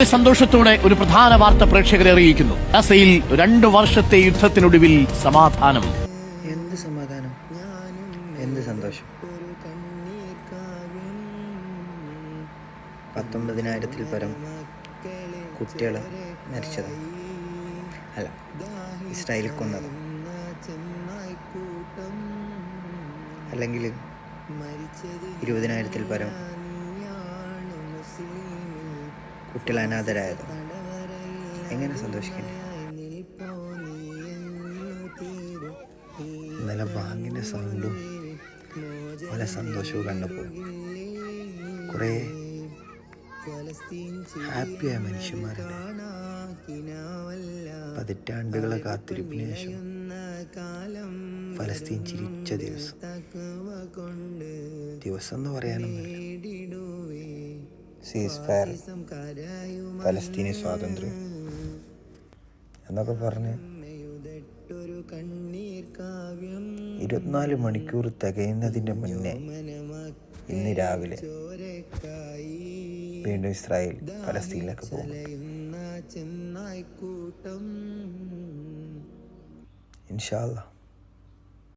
സന്തോഷത്തോടെ ഒരു പ്രധാന വാർത്ത പ്രേക്ഷകരെ അറിയിക്കുന്നു. ഗസയിൽ 2 വർഷത്തെ യുദ്ധത്തിനൊടുവിൽ സമാധാനം. എന്ത് സമാധാനം, എന്ത് സന്തോഷം. 19,000-ൽ പരം കുട്ടികൾ മരിച്ചത് അല്ല, ഇസ്രായേൽ കൊന്നത്, അല്ലെങ്കിൽ 20,000-ൽ പരം കുട്ടികൾ അനാഥരായത്. എങ്ങനെ സന്തോഷിക്കണ്ടേ? ഇന്നലെ ബാങ്കിൻ്റെ സൗണ്ടും പല സന്തോഷവും കണ്ടപ്പോൾ കുറേ ഹാപ്പിയായ മനുഷ്യന്മാരുണ്ട്. പതിറ്റാണ്ടുകളെ കാത്തിരിപ്പിന് ശേഷം ഫലസ്തീൻ ചിരിച്ച ദിവസം എന്ന് പറയാനൊന്നുമില്ല. സീസ് ഫയർ, ഫലസ്തീനി സ്വാതന്ത്ര്യം എന്നൊക്കെ പറഞ്ഞ് 24 മണിക്കൂർ തികയുന്നതിൻ്റെ മുന്നേ ഇന്ന് രാവിലെ വീണ്ടും ഇസ്രായേൽ ഫലസ്തീനിലേക്ക് പോകും. ഇൻഷാ അല്ലാഹ്.